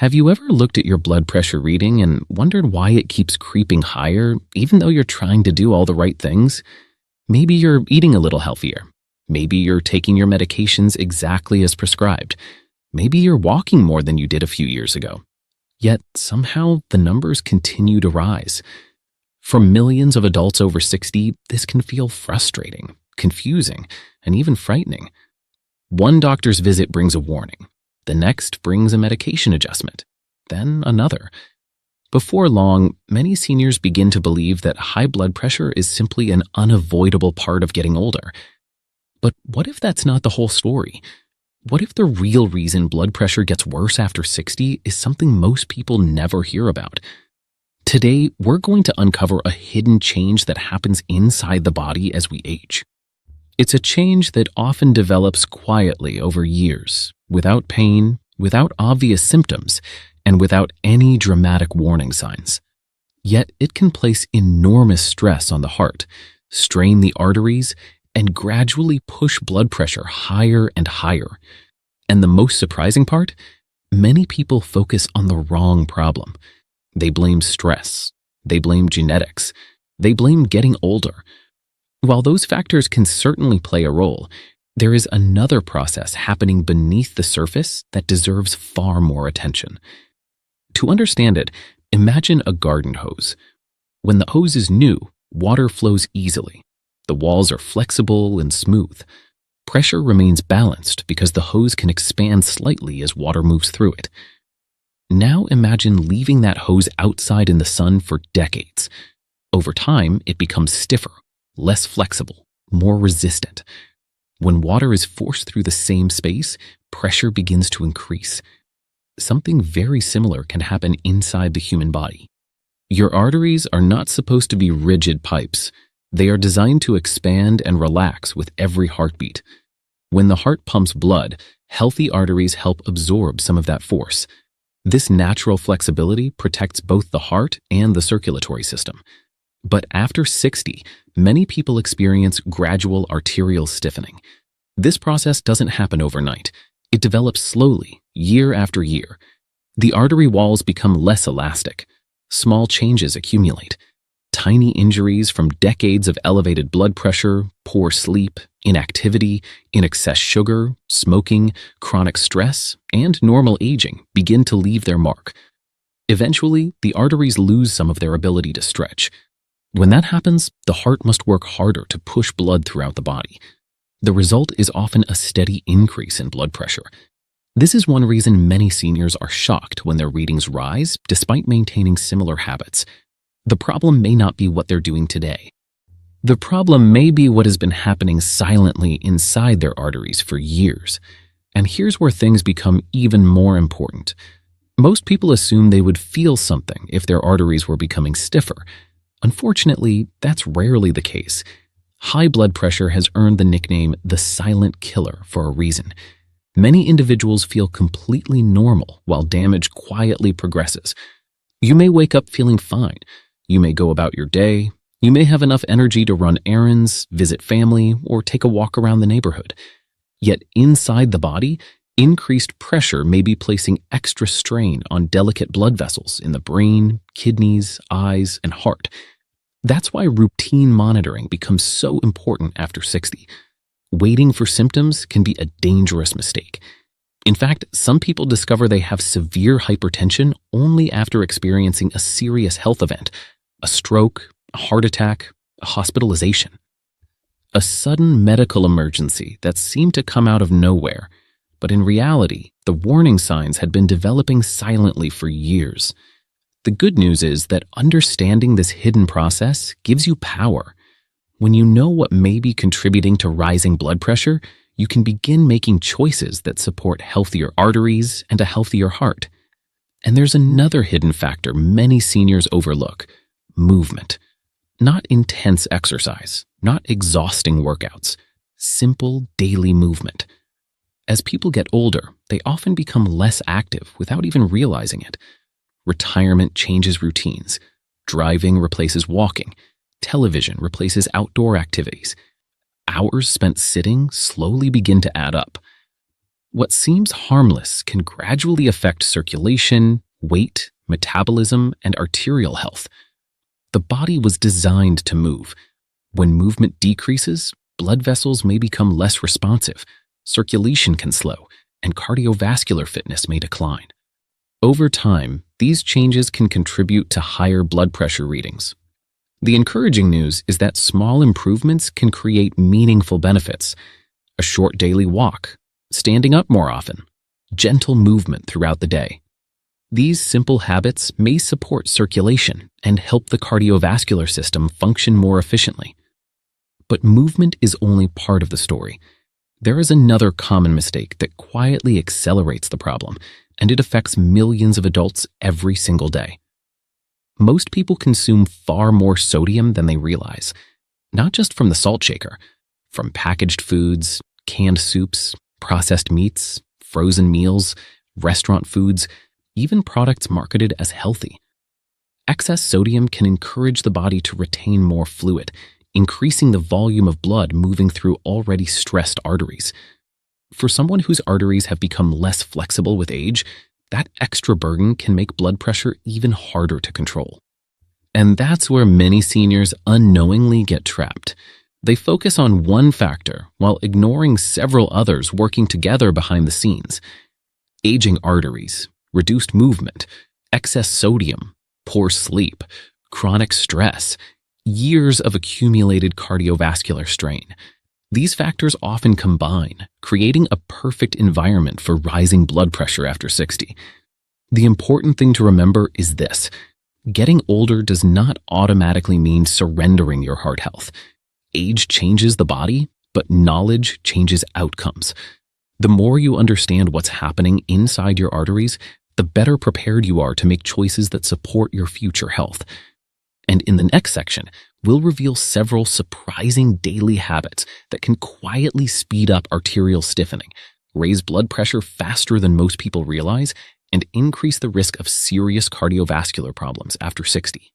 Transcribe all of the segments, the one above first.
Have you ever looked at your blood pressure reading and wondered why it keeps creeping higher, even though you're trying to do all the right things? Maybe you're eating a little healthier. Maybe you're taking your medications exactly as prescribed. Maybe you're walking more than you did a few years ago. Yet somehow the numbers continue to rise. For millions of adults over 60, this can feel frustrating, confusing, and even frightening. One doctor's visit brings a warning. The next brings a medication adjustment, then another. Before long, many seniors begin to believe that high blood pressure is simply an unavoidable part of getting older. But what if that's not the whole story? What if the real reason blood pressure gets worse after 60 is something most people never hear about? Today, we're going to uncover a hidden change that happens inside the body as we age. It's a change that often develops quietly over years, without pain, without obvious symptoms, and without any dramatic warning signs. Yet it can place enormous stress on the heart, strain the arteries, and gradually push blood pressure higher and higher. And the most surprising part? Many people focus on the wrong problem. They blame stress. They blame genetics. They blame getting older. While those factors can certainly play a role, there is another process happening beneath the surface that deserves far more attention. To understand it, imagine a garden hose. When the hose is new, water flows easily. The walls are flexible and smooth. Pressure remains balanced because the hose can expand slightly as water moves through it. Now imagine leaving that hose outside in the sun for decades. Over time, it becomes stiffer, less flexible, more resistant. When water is forced through the same space, pressure begins to increase. Something very similar can happen inside the human body. Your arteries are not supposed to be rigid pipes. They are designed to expand and relax with every heartbeat. When the heart pumps blood, healthy arteries help absorb some of that force. This natural flexibility protects both the heart and the circulatory system. But after 60, many people experience gradual arterial stiffening. This process doesn't happen overnight. It develops slowly, year after year. The artery walls become less elastic. Small changes accumulate. Tiny injuries from decades of elevated blood pressure, poor sleep, inactivity, in excess sugar, smoking, chronic stress, and normal aging begin to leave their mark. Eventually, the arteries lose some of their ability to stretch. When that happens, the heart must work harder to push blood throughout the body. The result is often a steady increase in blood pressure. This is one reason many seniors are shocked when their readings rise despite maintaining similar habits. The problem may not be what they're doing today. The problem may be what has been happening silently inside their arteries for years. And here's where things become even more important. Most people assume they would feel something if their arteries were becoming stiffer. Unfortunately, that's rarely the case. High blood pressure has earned the nickname the silent killer for a reason. Many individuals feel completely normal while damage quietly progresses. You may wake up feeling fine. You may go about your day. You may have enough energy to run errands, visit family, or take a walk around the neighborhood. Yet inside the body, increased pressure may be placing extra strain on delicate blood vessels in the brain, kidneys, eyes, and heart. That's why routine monitoring becomes so important after 60. Waiting for symptoms can be a dangerous mistake. In fact, some people discover they have severe hypertension only after experiencing a serious health event, a stroke, a heart attack, a hospitalization. A sudden medical emergency that seemed to come out of nowhere, but in reality, the warning signs had been developing silently for years. The good news is that understanding this hidden process gives you power. When you know what may be contributing to rising blood pressure, you can begin making choices that support healthier arteries and a healthier heart. And there's another hidden factor many seniors overlook: movement. Not intense exercise, not exhausting workouts, simple daily movement. As people get older, they often become less active without even realizing it. Retirement changes routines. Driving replaces walking. Television replaces outdoor activities. Hours spent sitting slowly begin to add up. What seems harmless can gradually affect circulation, weight, metabolism, and arterial health. The body was designed to move. When movement decreases, blood vessels may become less responsive, circulation can slow, and cardiovascular fitness may decline. Over time, these changes can contribute to higher blood pressure readings. The encouraging news is that small improvements can create meaningful benefits. A short daily walk, standing up more often, gentle movement throughout the day. These simple habits may support circulation and help the cardiovascular system function more efficiently. But movement is only part of the story. There is another common mistake that quietly accelerates the problem, and it affects millions of adults every single day. Most people consume far more sodium than they realize, not just from the salt shaker, from packaged foods, canned soups, processed meats, frozen meals, restaurant foods, even products marketed as healthy. Excess sodium can encourage the body to retain more fluid, increasing the volume of blood moving through already stressed arteries. For someone whose arteries have become less flexible with age, that extra burden can make blood pressure even harder to control. And that's where many seniors unknowingly get trapped. They focus on one factor while ignoring several others working together behind the scenes. Aging arteries, reduced movement, excess sodium, poor sleep, chronic stress, years of accumulated cardiovascular strain. These factors often combine, creating a perfect environment for rising blood pressure after 60. The important thing to remember is this: getting older does not automatically mean surrendering your heart health. Age changes the body, but knowledge changes outcomes. The more you understand what's happening inside your arteries, the better prepared you are to make choices that support your future health. And in the next section, we'll reveal several surprising daily habits that can quietly speed up arterial stiffening, raise blood pressure faster than most people realize, and increase the risk of serious cardiovascular problems after 60.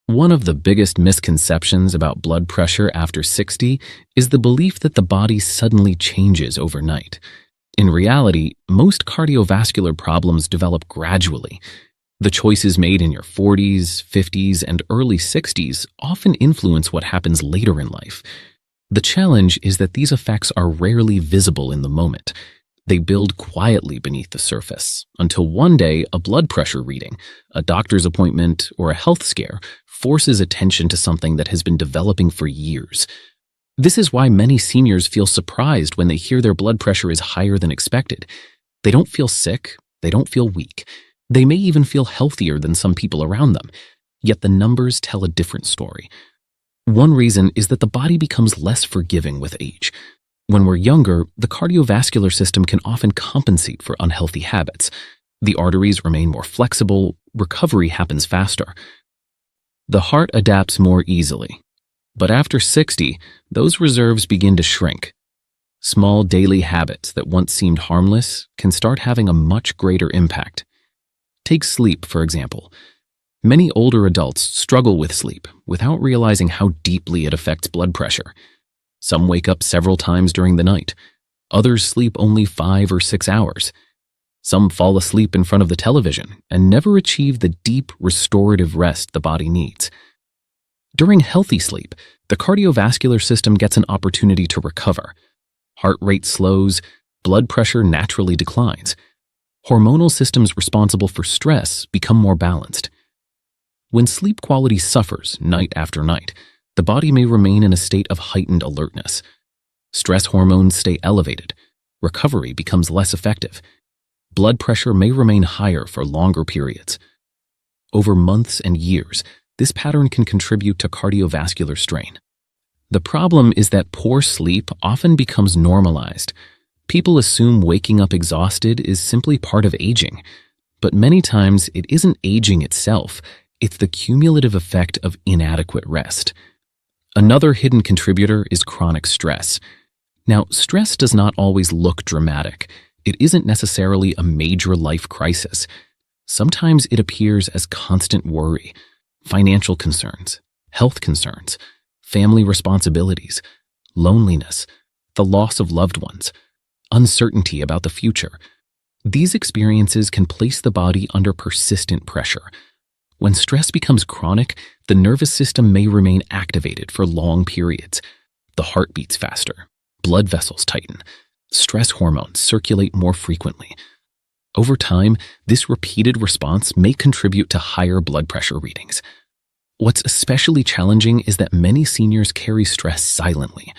One of the biggest misconceptions about blood pressure after 60 is the belief that the body suddenly changes overnight. In reality, most cardiovascular problems develop gradually. The choices made in your 40s, 50s, and early 60s often influence what happens later in life. The challenge is that these effects are rarely visible in the moment. They build quietly beneath the surface, until one day a blood pressure reading, a doctor's appointment, or a health scare forces attention to something that has been developing for years. This is why many seniors feel surprised when they hear their blood pressure is higher than expected. They don't feel sick, they don't feel weak. They may even feel healthier than some people around them, yet the numbers tell a different story. One reason is that the body becomes less forgiving with age. When we're younger, the cardiovascular system can often compensate for unhealthy habits. The arteries remain more flexible, recovery happens faster. The heart adapts more easily. But after 60, those reserves begin to shrink. Small daily habits that once seemed harmless can start having a much greater impact. Take sleep, for example. Many older adults struggle with sleep without realizing how deeply it affects blood pressure. Some wake up several times during the night. Others sleep only 5 or 6 hours. Some fall asleep in front of the television and never achieve the deep, restorative rest the body needs. During healthy sleep, the cardiovascular system gets an opportunity to recover. Heart rate slows, blood pressure naturally declines. Hormonal systems responsible for stress become more balanced. When sleep quality suffers night after night, the body may remain in a state of heightened alertness. Stress hormones stay elevated. Recovery becomes less effective. Blood pressure may remain higher for longer periods. Over months and years, this pattern can contribute to cardiovascular strain. The problem is that poor sleep often becomes normalized. People assume waking up exhausted is simply part of aging, but many times it isn't aging itself, it's the cumulative effect of inadequate rest. Another hidden contributor is chronic stress. Now, stress does not always look dramatic. It isn't necessarily a major life crisis. Sometimes it appears as constant worry, financial concerns, health concerns, family responsibilities, loneliness, the loss of loved ones. uncertainty about the future. These experiences can place the body under persistent pressure. When stress becomes chronic, the nervous system may remain activated for long periods. The heart beats faster, blood vessels tighten, stress hormones circulate more frequently. Over time, this repeated response may contribute to higher blood pressure readings. What's especially challenging is that many seniors carry stress silently.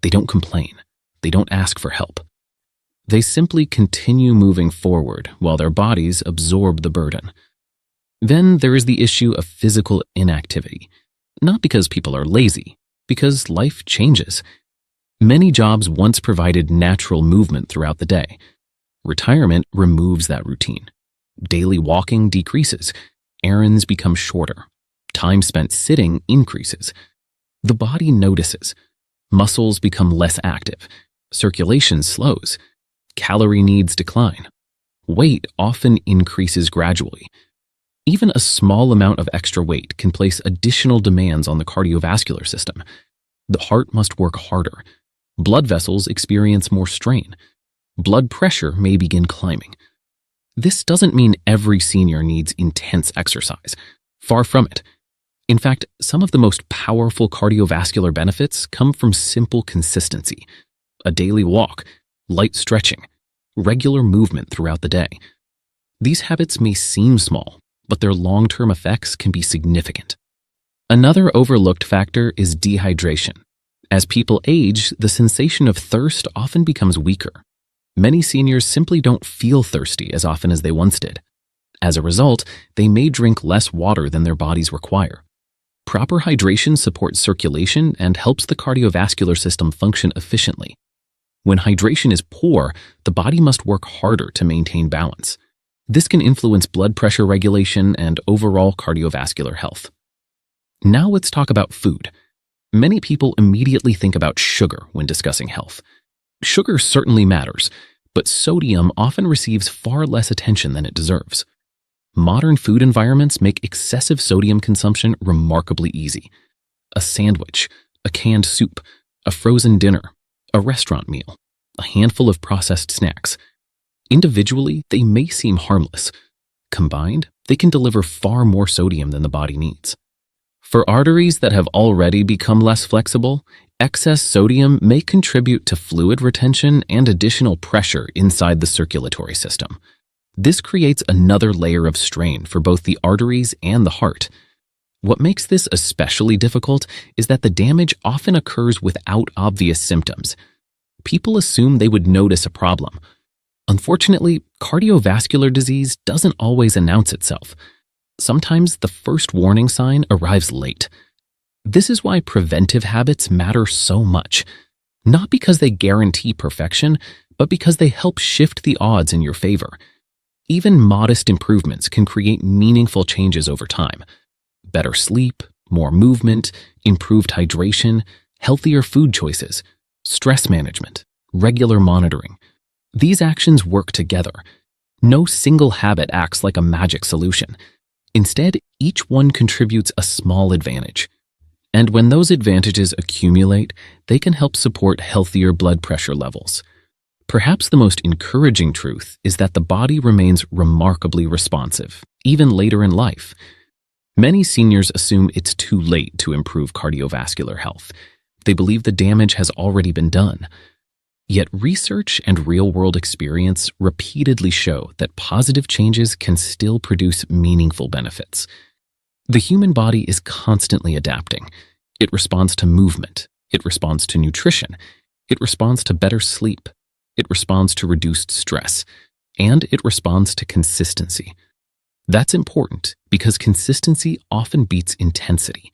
They don't complain. They don't ask for help. They simply continue moving forward while their bodies absorb the burden. Then there is the issue of physical inactivity. Not because people are lazy, because life changes. Many jobs once provided natural movement throughout the day. Retirement removes that routine. Daily walking decreases. Errands become shorter. Time spent sitting increases. The body notices. Muscles become less active. Circulation slows. Calorie needs decline. Weight often increases gradually. Even a small amount of extra weight can place additional demands on the cardiovascular system. The heart must work harder. Blood vessels experience more strain. Blood pressure may begin climbing. This doesn't mean every senior needs intense exercise. Far from it. In fact, some of the most powerful cardiovascular benefits come from simple consistency. A daily walk, light stretching, regular movement throughout the day. These habits may seem small, but their long-term effects can be significant. Another overlooked factor is dehydration. As people age, the sensation of thirst often becomes weaker. Many seniors simply don't feel thirsty as often as they once did. As a result, they may drink less water than their bodies require. Proper hydration supports circulation and helps the cardiovascular system function efficiently. When hydration is poor, the body must work harder to maintain balance. This can influence blood pressure regulation and overall cardiovascular health. Now let's talk about food. Many people immediately think about sugar when discussing health. Sugar certainly matters, but sodium often receives far less attention than it deserves. Modern food environments make excessive sodium consumption remarkably easy. A sandwich, a canned soup, a frozen dinner, a restaurant meal, a handful of processed snacks. Individually, they may seem harmless. Combined, they can deliver far more sodium than the body needs. For arteries that have already become less flexible, excess sodium may contribute to fluid retention and additional pressure inside the circulatory system. This creates another layer of strain for both the arteries and the heart. What makes this especially difficult is that the damage often occurs without obvious symptoms. People assume they would notice a problem. Unfortunately, cardiovascular disease doesn't always announce itself. Sometimes the first warning sign arrives late. This is why preventive habits matter so much. Not because they guarantee perfection, but because they help shift the odds in your favor. Even modest improvements can create meaningful changes over time. Better sleep, more movement, improved hydration, healthier food choices, stress management, regular monitoring. These actions work together. No single habit acts like a magic solution. Instead, each one contributes a small advantage. And when those advantages accumulate, they can help support healthier blood pressure levels. Perhaps the most encouraging truth is that the body remains remarkably responsive, even later in life. Many seniors assume it's too late to improve cardiovascular health. They believe the damage has already been done. Yet research and real-world experience repeatedly show that positive changes can still produce meaningful benefits. The human body is constantly adapting. It responds to movement. It responds to nutrition. It responds to better sleep. It responds to reduced stress. And it responds to consistency. That's important because consistency often beats intensity.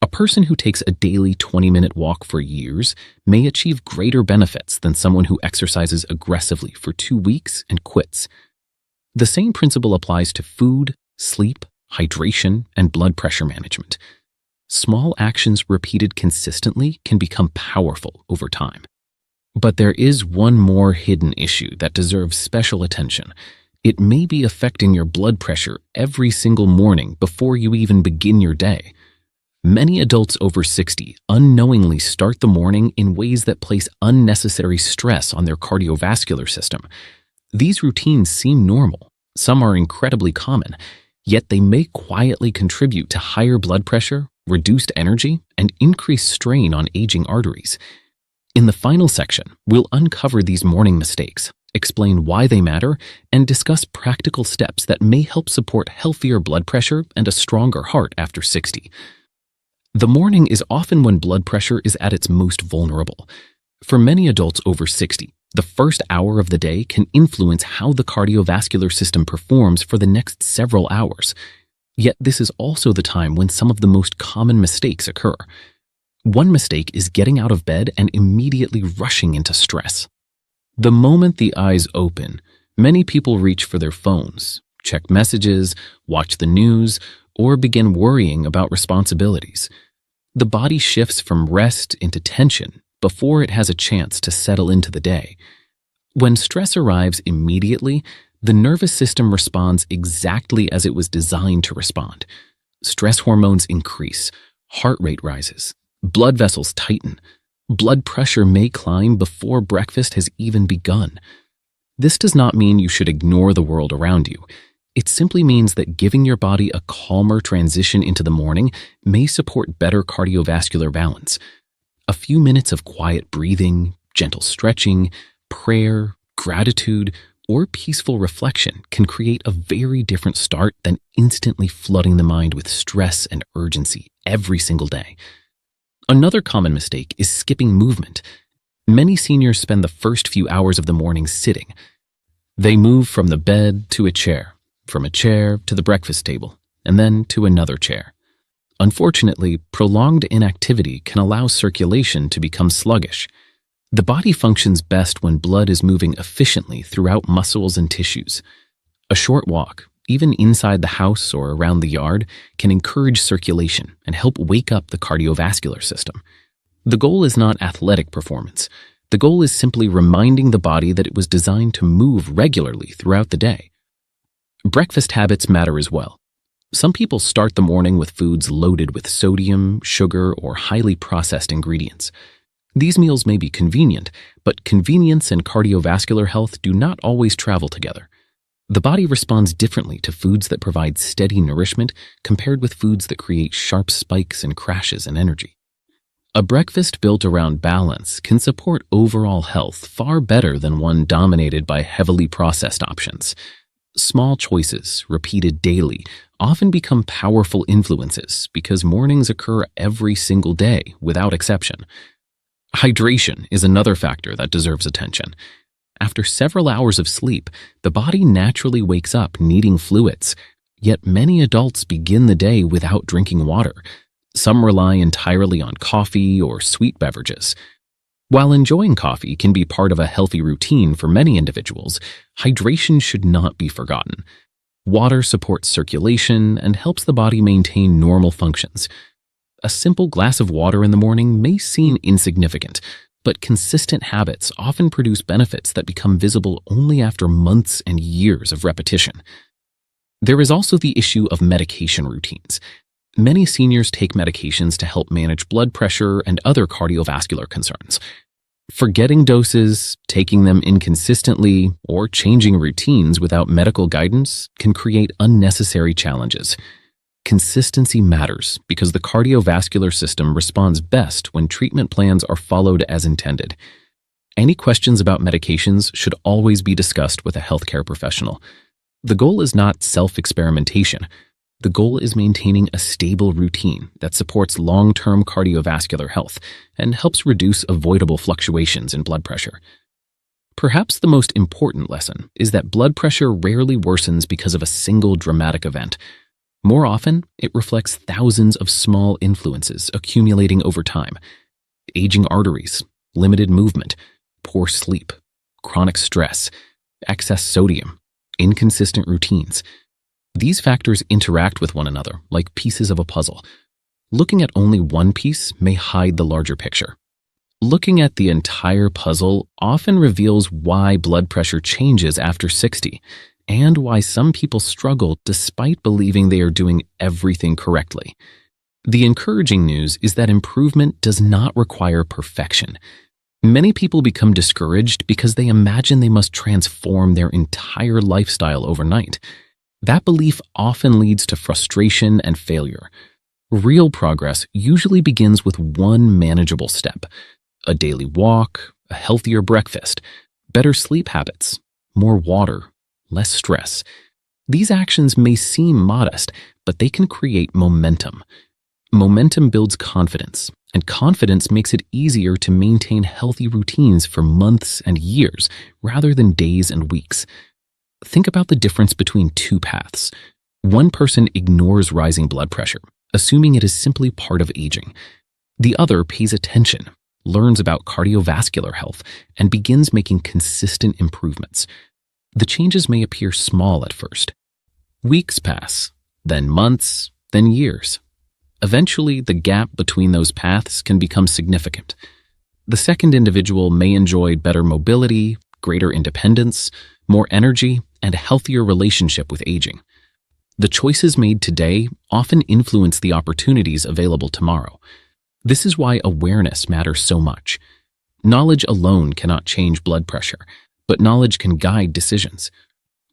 A person who takes a daily 20-minute walk for years may achieve greater benefits than someone who exercises aggressively for 2 weeks and quits. The same principle applies to food, sleep, hydration, and blood pressure management. Small actions repeated consistently can become powerful over time. But there is one more hidden issue that deserves special attention. It may be affecting your blood pressure every single morning before you even begin your day. Many adults over 60 unknowingly start the morning in ways that place unnecessary stress on their cardiovascular system. These routines seem normal, some are incredibly common, yet they may quietly contribute to higher blood pressure, reduced energy, and increased strain on aging arteries. In the final section, we'll uncover these morning mistakes, explain why they matter, and discuss practical steps that may help support healthier blood pressure and a stronger heart after 60. The morning is often when blood pressure is at its most vulnerable. For many adults over 60, the first hour of the day can influence how the cardiovascular system performs for the next several hours. Yet this is also the time when some of the most common mistakes occur. One mistake is getting out of bed and immediately rushing into stress. The moment the eyes open, many people reach for their phones, check messages, watch the news, or begin worrying about responsibilities. The body shifts from rest into tension before it has a chance to settle into the day. When stress arrives immediately, the nervous system responds exactly as it was designed to respond. Stress hormones increase, heart rate rises, blood vessels tighten, blood pressure may climb before breakfast has even begun. This does not mean you should ignore the world around you. It simply means that giving your body a calmer transition into the morning may support better cardiovascular balance. A few minutes of quiet breathing, gentle stretching, prayer, gratitude, or peaceful reflection can create a very different start than instantly flooding the mind with stress and urgency every single day. Another common mistake is skipping movement. Many seniors spend the first few hours of the morning sitting. They move from the bed to a chair, from a chair to the breakfast table, and then to another chair. Unfortunately, prolonged inactivity can allow circulation to become sluggish. The body functions best when blood is moving efficiently throughout muscles and tissues. A short walk, even inside the house or around the yard, can encourage circulation and help wake up the cardiovascular system. The goal is not athletic performance. The goal is simply reminding the body that it was designed to move regularly throughout the day. Breakfast habits matter as well. Some people start the morning with foods loaded with sodium, sugar, or highly processed ingredients. These meals may be convenient, but convenience and cardiovascular health do not always travel together. The body responds differently to foods that provide steady nourishment compared with foods that create sharp spikes and crashes in energy. A breakfast built around balance can support overall health far better than one dominated by heavily processed options. Small choices, repeated daily, often become powerful influences because mornings occur every single day without exception. Hydration is another factor that deserves attention. After several hours of sleep, the body naturally wakes up needing fluids, yet many adults begin the day without drinking water. Some rely entirely on coffee or sweet beverages. While enjoying coffee can be part of a healthy routine for many individuals, hydration should not be forgotten. Water supports circulation and helps the body maintain normal functions. A simple glass of water in the morning may seem insignificant, but consistent habits often produce benefits that become visible only after months and years of repetition. There is also the issue of medication routines. Many seniors take medications to help manage blood pressure and other cardiovascular concerns. Forgetting doses, taking them inconsistently, or changing routines without medical guidance can create unnecessary challenges. Consistency matters because the cardiovascular system responds best when treatment plans are followed as intended. Any questions about medications should always be discussed with a healthcare professional. The goal is not self-experimentation. The goal is maintaining a stable routine that supports long-term cardiovascular health and helps reduce avoidable fluctuations in blood pressure. Perhaps the most important lesson is that blood pressure rarely worsens because of a single dramatic event. More often, it reflects thousands of small influences accumulating over time. Aging arteries, limited movement, poor sleep, chronic stress, excess sodium, inconsistent routines. These factors interact with one another like pieces of a puzzle. Looking at only one piece may hide the larger picture. Looking at the entire puzzle often reveals why blood pressure changes after 60 and why some people struggle despite believing they are doing everything correctly. The encouraging news is that improvement does not require perfection. Many people become discouraged because they imagine they must transform their entire lifestyle overnight. That belief often leads to frustration and failure. Real progress usually begins with one manageable step: a daily walk, a healthier breakfast, better sleep habits, more water, less stress. These actions may seem modest, but they can create momentum. Momentum builds confidence, and confidence makes it easier to maintain healthy routines for months and years rather than days and weeks. Think about the difference between two paths. One person ignores rising blood pressure, assuming it is simply part of aging. The other pays attention, learns about cardiovascular health, and begins making consistent improvements. The changes may appear small at first. Weeks pass, then months, then years. Eventually, the gap between those paths can become significant. The second individual may enjoy better mobility, greater independence, more energy, and a healthier relationship with aging. The choices made today often influence the opportunities available tomorrow. This is why awareness matters so much. Knowledge alone cannot change blood pressure, but knowledge can guide decisions.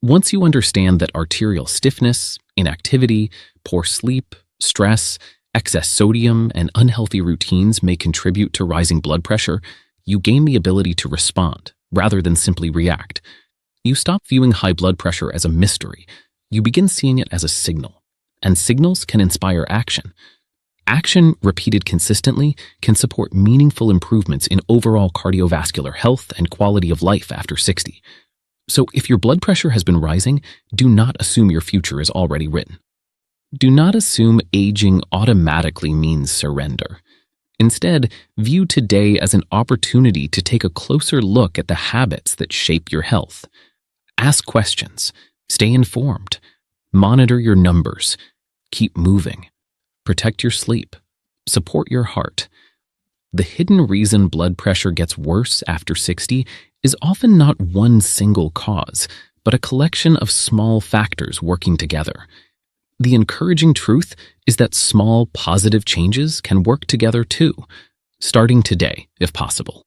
Once you understand that arterial stiffness, inactivity, poor sleep, stress, excess sodium, and unhealthy routines may contribute to rising blood pressure, you gain the ability to respond rather than simply react. You stop viewing high blood pressure as a mystery. You begin seeing it as a signal, and signals can inspire action. Action, repeated consistently, can support meaningful improvements in overall cardiovascular health and quality of life after 60. So if your blood pressure has been rising, do not assume your future is already written. Do not assume aging automatically means surrender. Instead, view today as an opportunity to take a closer look at the habits that shape your health. Ask questions, stay informed, monitor your numbers, keep moving, protect your sleep, support your heart. The hidden reason blood pressure gets worse after 60 is often not one single cause, but a collection of small factors working together. The encouraging truth is that small positive changes can work together too, starting today if possible.